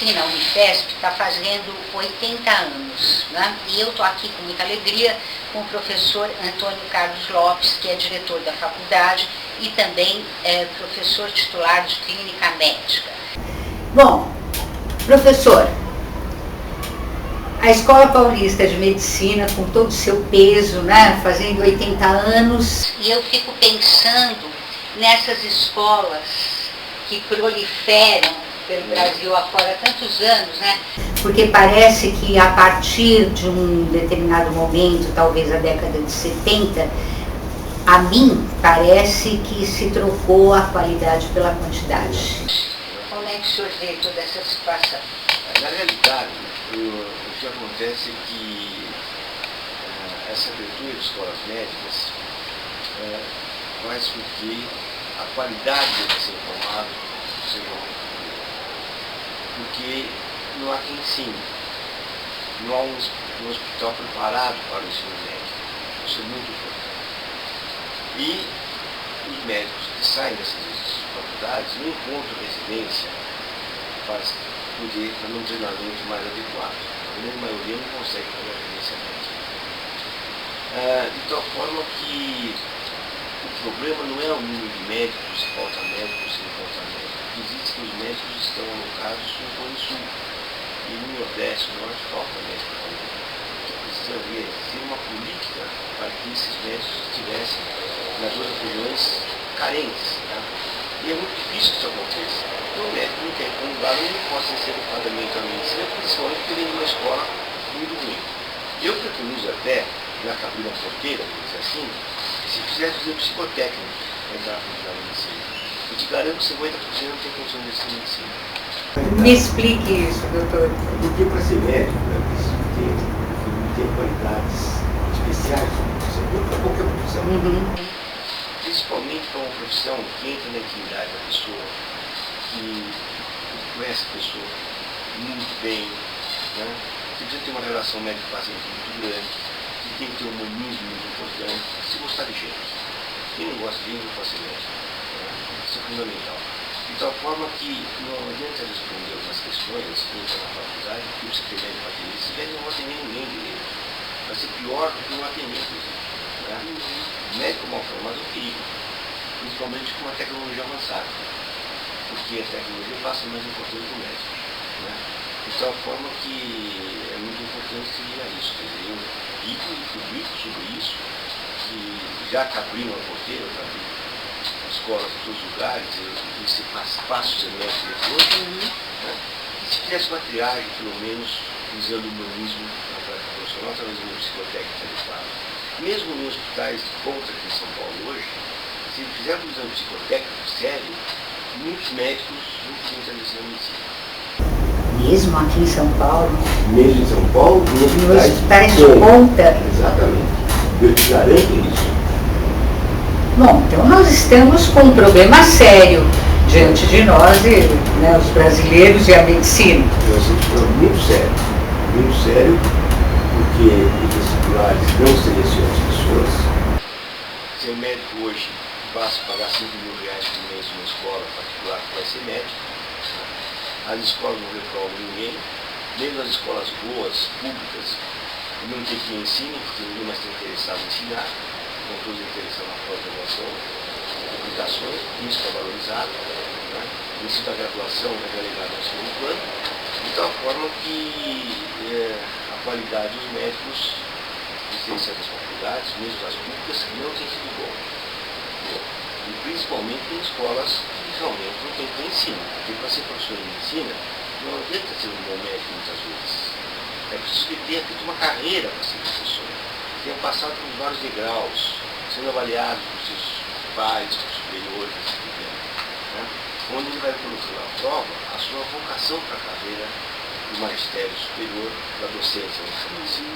Medicina, a Unifesp, está fazendo 80 anos, né? E eu estou aqui com muita alegria com o professor Antônio Carlos Lopes, que é diretor da faculdade e também é professor titular de clínica médica. Bom, professor, a Escola Paulista de Medicina, com todo o seu peso, né, fazendo 80 anos, e eu fico pensando nessas escolas que proliferam pelo Brasil afora há tantos anos, né? Porque parece que a partir de um determinado momento, talvez a década de 70, a mim parece que se trocou a qualidade pela quantidade. Como é que o senhor vê toda essa situação? Na realidade, o que acontece é que essa abertura de escolas médicas faz com que a qualidade do ensino formado seja muito boa. Porque não há quem ensine. Não há um hospital preparado para o ensino médico. Isso é muito importante. E os médicos que saem dessas faculdades não encontram residência para um treinamento mais adequado. A grande maioria não consegue fazer a residência médica. De tal forma que o problema não é o número de médicos, se falta médicos, se não falta médicos. O que existe é que os médicos estão alocados no Cone Sul. E no Nordeste, no Norte, falta médicos também. Então precisa existir uma política para que esses médicos estivessem nas outras regiões carentes. Tá? E é muito difícil que isso aconteça. Então o médico não tem como lugar, não possa ser educadamente a medicina, principalmente porque vem de uma escola muito ruim. Eu preconizo até, na cabine porteira, vamos dizer assim, se fizesse fazer psicotécnico para entrar na medicina. Eu te garanto que 50% não tem condição de ser medicina. Me explique isso, doutor. Porque para ser médico, tem qualidades especiais, para qualquer profissão. Principalmente para uma profissão que entra na intimidade da pessoa, que conhece a pessoa muito bem, né? Que precisa ter uma relação médico-paciente muito grande, que tem que ter um humanismo muito importante, se gostar de gente. Quem não gosta de gente não pode ser médico. Né? Isso é fundamental. De tal forma que não adianta responder algumas questões que entram na faculdade, que você tem médico para atender, se tiver não vai atender ninguém direito. Vai ser pior do que não atender, né? O médico mal formado é um perigo, principalmente com uma tecnologia avançada, porque a tecnologia passa mais importante que o médico. Né? De tal forma que é muito importante se ligar isso. Quer dizer, eu digo e publico sobre isso, que já abriram a porteira, já abriram escolas em todos os lugares, e se passo ser médico depois, né? E se fizesse uma triagem, pelo menos, usando o humanismo na prática profissional, talvez uma psicotécnica adequada. Mesmo nos hospitais de ponta aqui em São Paulo hoje, se fizermos um exame psicotécnico sério, muitos médicos não podiam estabelecer a medicina. Mesmo aqui em São Paulo? Mesmo em São Paulo, nos hospitais de ponta? Exatamente. Eu te garanto isso. Bom, então nós estamos com um problema sério diante de nós, né, os brasileiros e a medicina. Nós temos um problema muito sério, porque os vestibulares não selecionam as pessoas. Ser médico hoje, basta pagar 5 mil reais por mês numa escola particular que vai ser médico. As escolas não reprovam ninguém, mesmo as escolas boas, públicas, não tem quem ensine, porque ninguém mais está interessado em ensinar, não todos interessados na pós-graduação, aplicações, isso está valorizado, né? O ensino da graduação é relegado ao segundo plano, de tal forma que a qualidade dos médicos, existência das faculdades, mesmo as públicas, não tem sido boa. E principalmente em escolas que realmente não tem quem ensino, porque para ser professor de medicina, não adianta ser um bom médico muitas vezes. É preciso que tenha feito uma carreira para ser professor, tenha passado por vários degraus, sendo avaliado por seus pares, por superiores, assim, né? Onde ele vai colocar à prova a sua vocação para a carreira do magistério superior, da docência, assim.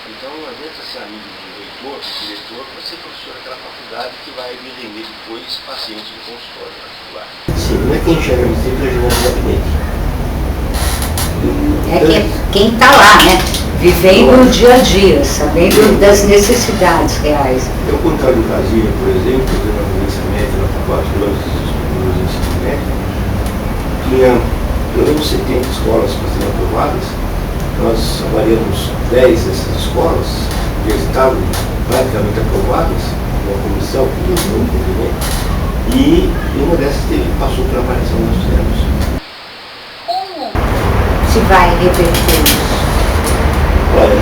Então não adianta ser amigo do reitor, do diretor, para ser professor daquela faculdade que vai me render depois pacientes do consultório particular. Sim, não é quem chega no centro é jogando no gabinete. É quem está lá, né? Vivendo o dia a dia, sabendo das necessidades reais. Eu, quando estava em Brasília, por exemplo, fazendo uma residência médica na faculdade de ensino médico, tinha pelo menos 70 escolas para serem aprovadas. Nós avaliamos 10 dessas escolas, que já estavam praticamente aprovadas, uma comissão que não um cumprimento, e uma dessas passou para a avaliação que nós fizemos. Como se vai reverter isso? Olha,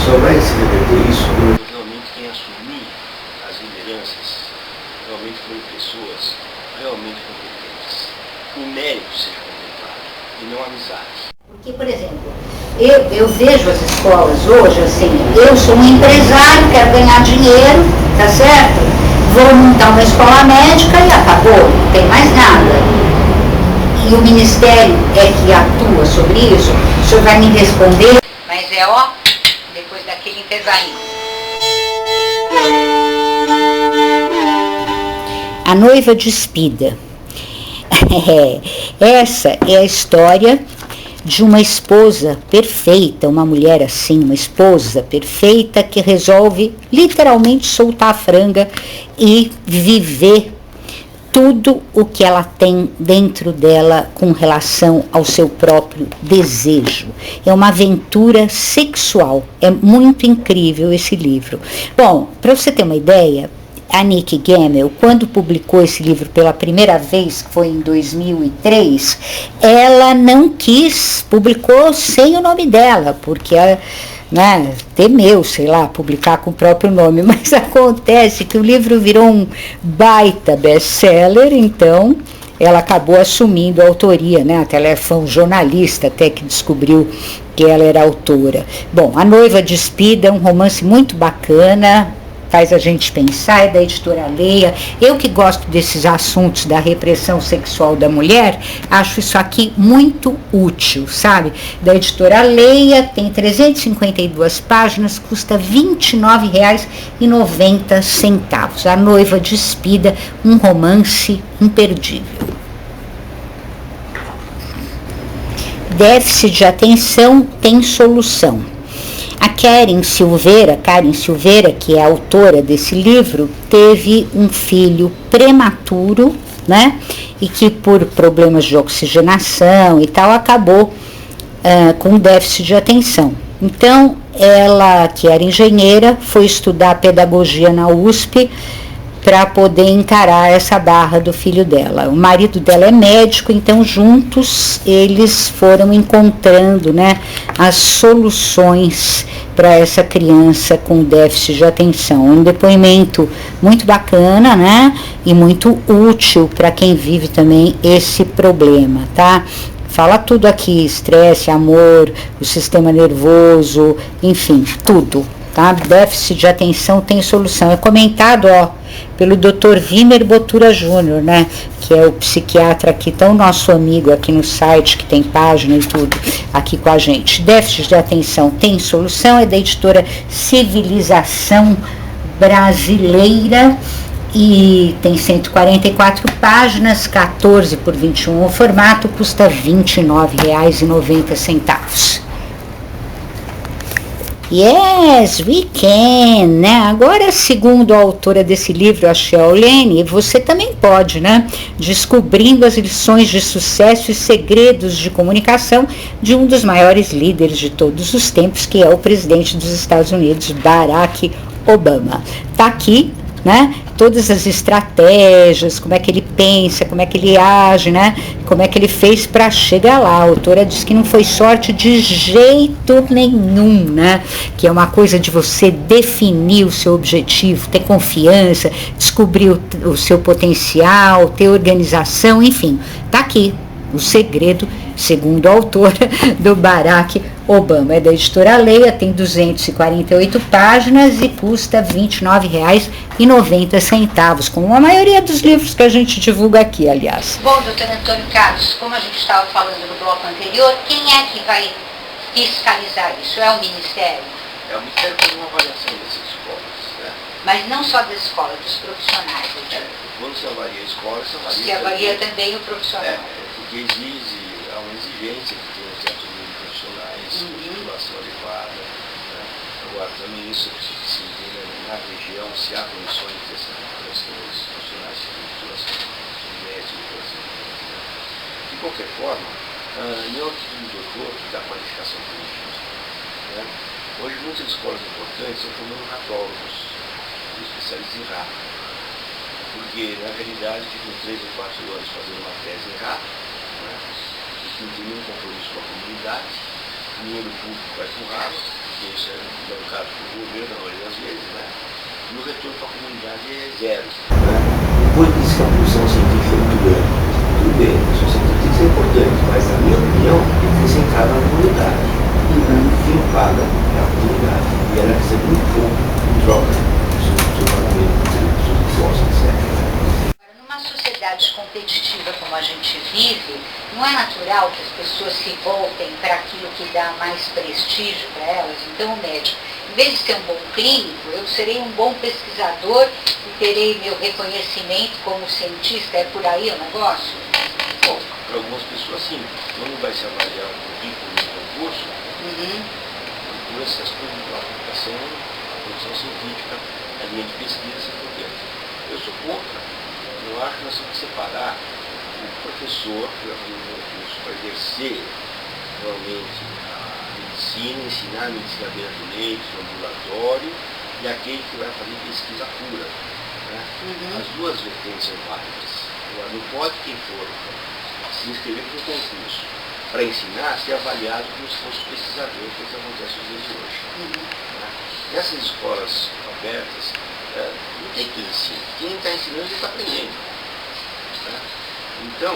só vai se reverter isso quando realmente quem assumir as lideranças realmente forem pessoas realmente competentes. O mérito seja contemplado e não amizade. Porque, por exemplo, eu vejo as escolas hoje assim, eu sou um empresário, quero ganhar dinheiro, tá certo? Vou montar uma escola médica e acabou, não tem mais nada. E o Ministério é que atua sobre isso, o senhor vai me responder? Mas é ó, depois daquele intervalinho. A noiva despida. Essa é a história de uma esposa perfeita, uma mulher assim, uma esposa perfeita que resolve literalmente soltar a franga e viver tudo o que ela tem dentro dela com relação ao seu próprio desejo. É uma aventura sexual. É muito incrível esse livro. Bom, para você ter uma ideia, a Nikki Gemmell, quando publicou esse livro pela primeira vez, que foi em 2003, ela não quis, publicou sem o nome dela, porque ela, né, temeu, sei lá, publicar com o próprio nome, mas acontece que o livro virou um baita best-seller, então ela acabou assumindo a autoria, né, até ela foi um jornalista até que descobriu que ela era autora. Bom, A Noiva Despida é um romance muito bacana, faz a gente pensar, é da editora Leia. Eu que gosto desses assuntos da repressão sexual da mulher, acho isso aqui muito útil, sabe? Da editora Leia, tem 352 páginas, custa R$ 29,90. A Noiva Despida, um romance imperdível. Déficit de atenção tem solução. A Karen Silveira, que é a autora desse livro, teve um filho prematuro, né? E que por problemas de oxigenação e tal, acabou com déficit de atenção. Então, ela, que era engenheira, foi estudar pedagogia na USP para poder encarar essa barra do filho dela. O marido dela é médico, então juntos eles foram encontrando, né, as soluções para essa criança com déficit de atenção. Um depoimento muito bacana, né, e muito útil para quem vive também esse problema, tá? Fala tudo aqui, estresse, amor, o sistema nervoso, enfim, tudo, tá? Déficit de atenção tem solução. É comentado, ó, pelo Dr. Wimmer Botura Júnior, né, que é o psiquiatra aqui, tão nosso amigo aqui no site, que tem página e tudo, aqui com a gente. Déficit de atenção tem solução, é da editora Civilização Brasileira, e tem 144 páginas, 14 por 21 o formato, custa R$ 29,90. Yes, we can, né? Agora, segundo a autora desse livro, a Cheolene, você também pode, né? Descobrindo as lições de sucesso e segredos de comunicação de um dos maiores líderes de todos os tempos, que é o presidente dos Estados Unidos, Barack Obama. Tá aqui, né? Todas as estratégias, como é que ele pensa, como é que ele age, né? Como é que ele fez para chegar lá. A autora diz que não foi sorte de jeito nenhum, né? Que é uma coisa de você definir o seu objetivo, ter confiança, descobrir o seu potencial, ter organização, enfim. Tá aqui o segredo, segundo a autora, do Barack Obama. É da editora Leia, tem 248 páginas e custa R$ 29,90, como a maioria dos livros que a gente divulga aqui, aliás. Bom, doutor Antônio Carlos, como a gente estava falando no bloco anterior, quem é que vai fiscalizar isso? É o Ministério? É o Ministério faz uma avaliação dessas escolas, né? Mas não só da escola, dos profissionais. Quando se avalia a escola, se avalia também o profissional. Porque há uma exigência de ter um certo número de profissionais, titulação adequada, né? Agora, também isso se vê na região, se há condições desses profissionais de titulação médica, assim, né? De qualquer forma, não é o título de doutor que dá qualificação para o legista. Né? Hoje, muitas escolas importantes estão formando ratólogos, especialistas em rato. Porque, na realidade, ficam 3 ou 4 anos fazendo uma tese em rato, né? E que não tem nenhum compromisso com a comunidade, o dinheiro público vai para o rato, porque isso é bancado pelo governo, na maioria das vezes, né? E o retorno para a comunidade é zero. Né? Depois diz que a produção científica é muito grande. Tudo bem, a produção científica é importante, mas, na minha opinião, tem que ser centrada na comunidade. Quem paga é a comunidade. E ela recebe muito pouco em troca do seu pagamento, do seu imposto, etc. Numa sociedade competitiva como a gente vive, não é natural que as pessoas se voltem para aquilo que dá mais prestígio para elas? Então, o médico, em vez de ser um bom clínico, eu serei um bom pesquisador e terei meu reconhecimento como cientista. É por aí o negócio? Bom, para algumas pessoas, sim. Quando vai se avaliar o currículo no concurso, procura-se as coisas de aplicação, a produção científica, a linha de pesquisa ser importante. Eu sou contra. Eu acho que nós temos que separar o professor que vai fazer um curso para exercer realmente a medicina, ensinar a medicina beira do leito, no ambulatório, e aquele que vai fazer pesquisa pura. Né? As duas vertentes são válidas. Agora, não pode quem for se inscrever para um concurso para ensinar ser avaliado como se fosse pesquisador, que é o que acontece nos dias de hoje. Né? Nessas escolas abertas, não tem que ensinar. Quem está ensinando, ele está aprendendo. Né? Então,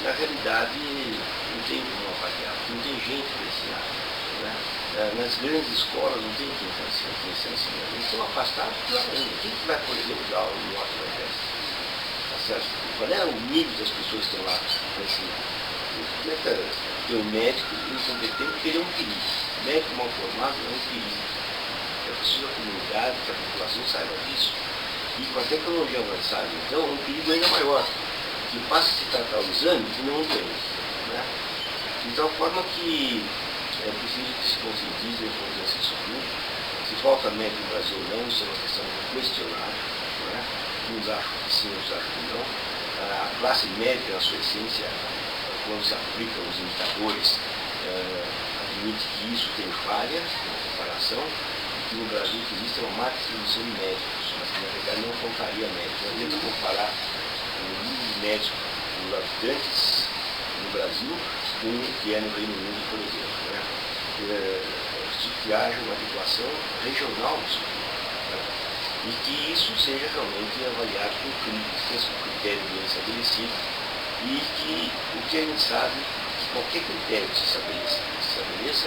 na realidade, não tem como avaliar, não tem gente para ensinar. Né? Nas grandes escolas não tem quem está ensinando. Eles estão afastados do aluno. Quem que vai, por exemplo, dar aula no ato da teste? Tá certo? Qual é o nível das pessoas que estão lá para ensinar? Como é que tem um médico incompetente, porque ele é um perigo. O médico mal formado é um perigo. É preciso a comunidade, que a população saiba disso. E com a tecnologia avançada, então, é um perigo ainda maior. Que passa a se tratar o exame e não o doente. Né? De tal forma que é preciso que se conscientize a importância disso tudo. Se falta médico no Brasil ou não, isso é uma questão de questionar. Né? Uns acham que sim, outros acham que não. A classe médica, na sua essência, quando se aplica os indicadores, admite que isso tem falha na comparação, e que no Brasil que existe uma má distribuição de médicos, mas que na verdade não faltaria médicos. Não adianta comparar o número de médicos por habitantes no Brasil com o que é no Reino Unido, por exemplo. Né? Que haja uma adequação regional disso, né? E que isso seja realmente avaliado com críticas, com critério bem estabelecido, e que o que a gente sabe, que qualquer critério que se estabeleça,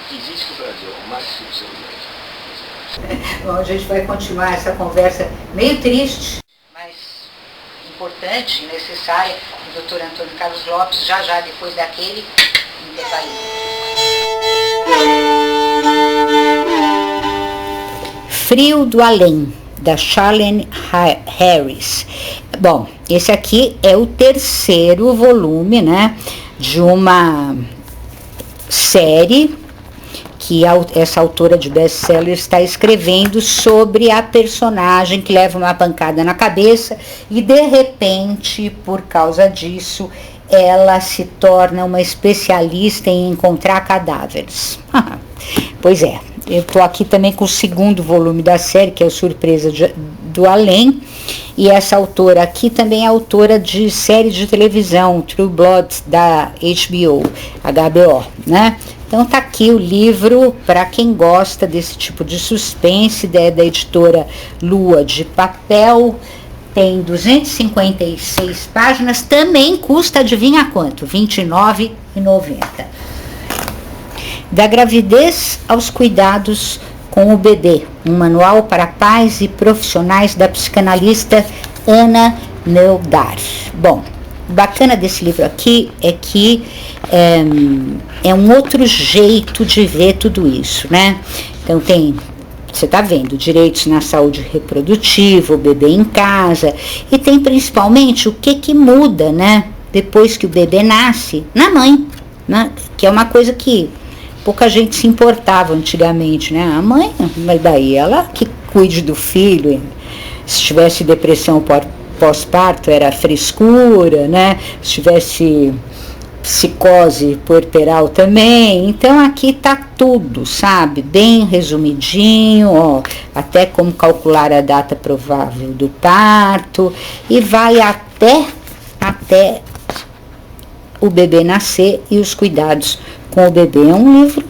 que existe no Brasil uma má distribuição de médicos. Bom, a gente vai continuar essa conversa meio triste, mas importante e necessária, o Dr. Antônio Carlos Lopes, já depois daquele intervalo. Frio do Além, da Charlene Harris. Bom, esse aqui é o terceiro volume, né, de uma série que essa autora de best-seller está escrevendo sobre a personagem que leva uma pancada na cabeça e, de repente, por causa disso, ela se torna uma especialista em encontrar cadáveres. Pois é, eu estou aqui também com o segundo volume da série, que é o Surpresa do Além, e essa autora aqui também é autora de série de televisão, True Blood, da HBO, né? Então tá aqui o livro para quem gosta desse tipo de suspense, da editora Lua de Papel. Tem 256 páginas, também custa, adivinha quanto? R$ 29,90. Da gravidez aos cuidados com o bebê, um manual para pais e profissionais da psicanalista Ana Neudar. Bom, o bacana desse livro aqui é que é um outro jeito de ver tudo isso, né? Então tem, você está vendo, direitos na saúde reprodutiva, o bebê em casa, e tem principalmente o que muda, né? Depois que o bebê nasce, na mãe, né? Que é uma coisa que pouca gente se importava antigamente, né? A mãe, mas daí ela que cuide do filho, se tivesse depressão pós-parto era frescura, né? Se tivesse psicose puerperal também. Então aqui tá tudo, sabe? Bem resumidinho, ó, até como calcular a data provável do parto, e vai até o bebê nascer e os cuidados com o bebê. É um livro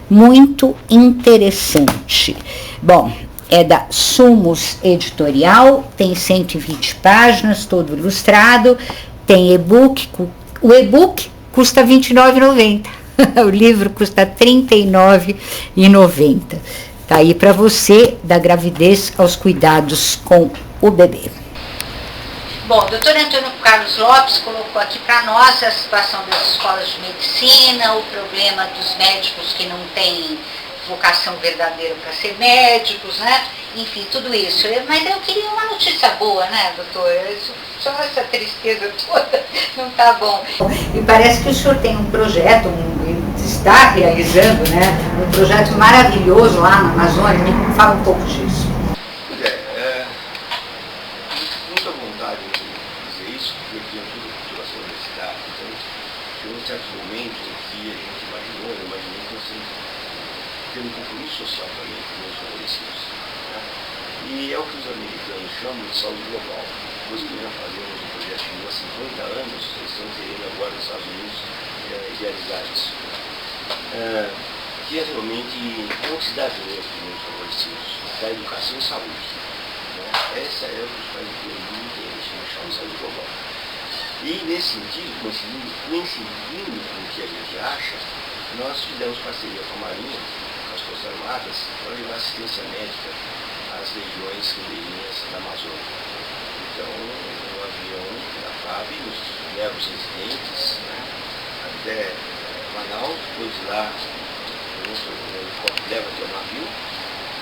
muito interessante. Bom, é da Sumos Editorial, tem 120 páginas, todo ilustrado, tem e-book. O e-book custa R$ 29,90. O livro custa R$ 39,90. Tá aí para você, da gravidez aos cuidados com o bebê. Bom, o doutor Antônio Carlos Lopes colocou aqui para nós a situação das escolas de medicina, o problema dos médicos que não têm vocação verdadeira para ser médicos, né? Enfim, tudo isso. Mas eu queria uma notícia boa, né, doutor? Só essa tristeza toda não tá bom. E parece que o senhor tem um projeto, está realizando, né? Um projeto maravilhoso lá na Amazônia. Me fala um pouco disso. Pois é, muita vontade de dizer isso, porque eu tinha toda a população da cidade. Então, tem um certo momento em que a gente imaginou, eu imaginei que nós ter um compromisso social também com os favorecidos. Né? E é o que os americanos chamam de saúde global. Depois que nós fazemos um projeto de há 50 anos, eles estão querendo agora nos Estados Unidos idealizar isso. Que é realmente não se dá dinheiro para os favorecidos, da educação e saúde. Né? Essa é o que os países do mundo têm, a gente chama de saúde global. E nesse sentido, coincidindo com o que a gente acha, nós fizemos parceria com a Marinha, com as Forças Armadas, para levar assistência médica às regiões ribeirinhas da Amazônia. Então, o avião da FAB nos leva os residentes, né, até Manaus, depois de lá, o helicóptero leva até o navio.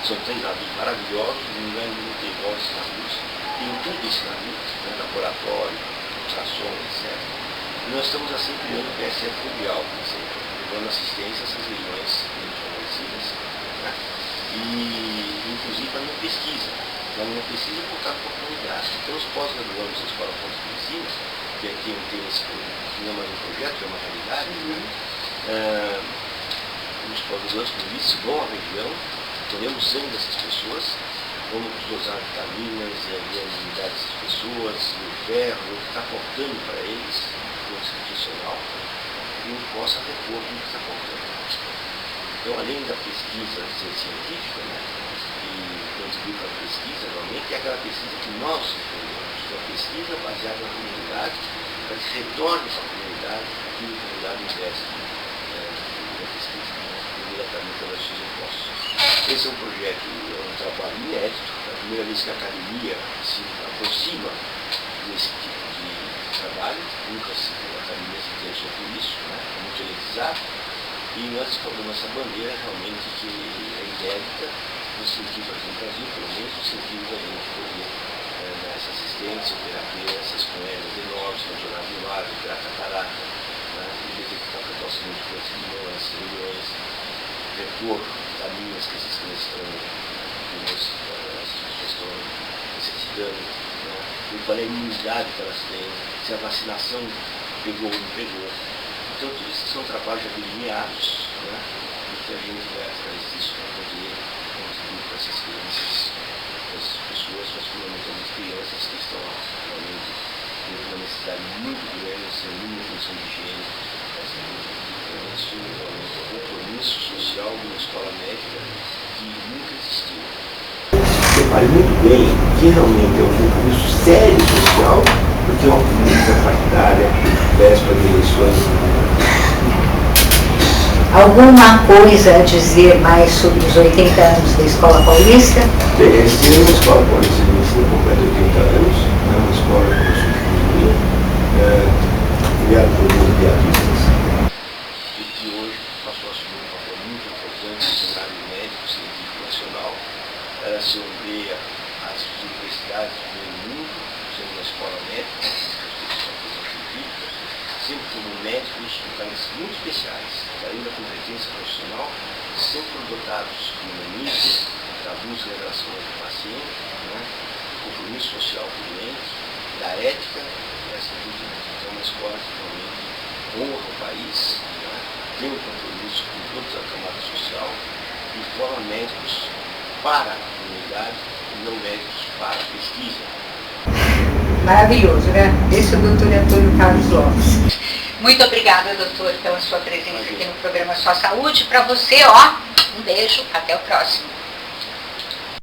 São 3 navios maravilhosos, não tem igual esses navios, tem tudo esse navio, né, laboratório, ultrassom, etc. E nós estamos assim criando o PSF Fluvial, dando assistência a essas regiões favorecidas, né? E inclusive para uma pesquisa voltada para a comunidade. Então os pós-graduandos da Escola Pós de Medicina, que aqui tem esse não é mais um projeto, é uma realidade, os pós-graduandos, como disse, vão à região, colhemos sangue dessas pessoas, vamos dosar vitaminas e a imunidade dessas pessoas, o ferro, o que está faltando para eles, nutricional, e possa repor o que está faltando. Então, além da pesquisa ser científica, né, e contribuir para a pesquisa, realmente, é aquela pesquisa que nós defendemos, uma pesquisa baseada na comunidade, para que se retorne para a comunidade aquilo que a comunidade investe na pesquisa, diretamente pelos seus impostos. Esse é um projeto, é um trabalho inédito, é a primeira vez que a academia se aproxima desse tipo de trabalho, nunca a academia se interessou por isso, né? É muito elitizado, e nós escolhemos essa bandeira realmente que é inédita, no sentido aqui no Brasil, pelo menos no sentido da gente poder dar essa assistência, terapia, essas coélias enormes, controlar de imagem, operar catarata, né? E detectar precoce múltiplas milhões, repor vitaminas que essas crianças estão necessitando, né? E qual é a imunidade que elas têm, se a vacinação pegou ou não pegou. Então, tudo isso são trabalhos já delineados, né? E que a gente vai atrás disso para poder contribuir para essas crianças, essas pessoas, mas fundamentalmente crianças que estão realmente com uma necessidade muito grande, sem nenhuma condição de higiene. Então, isso realmente é um compromisso social de uma escola médica que nunca existiu. Repare muito bem que realmente é um compromisso sério social, porque é uma política partidária, véspera de eleições. Alguma coisa a dizer mais sobre os 80 anos da Escola Paulista? Bem, esse ano a Escola Paulista de Medicina completa 80 anos, é uma escola que começou em Juruí, criada por alguns idealistas. E que hoje passou a assumir um papel muito importante no cenário médico científico nacional. Ela se ombreia às universidades do mundo, sendo uma escola médica, sempre como médicos em países muito especiais, além da competência profissional, sempre dotados de humanismo, da busca e relação do paciente, né, compromisso social com o doente, da ética, essa vigilância. É uma escola que realmente honra o país, né? Tem um compromisso com toda a camada social e forma médicos para a comunidade e não médicos para a pesquisa. Maravilhoso, né? Esse é o doutor Antônio Carlos Lopes. Muito obrigada, doutor, pela sua presença aqui no programa Só Saúde. Para você, ó, um beijo, até o próximo.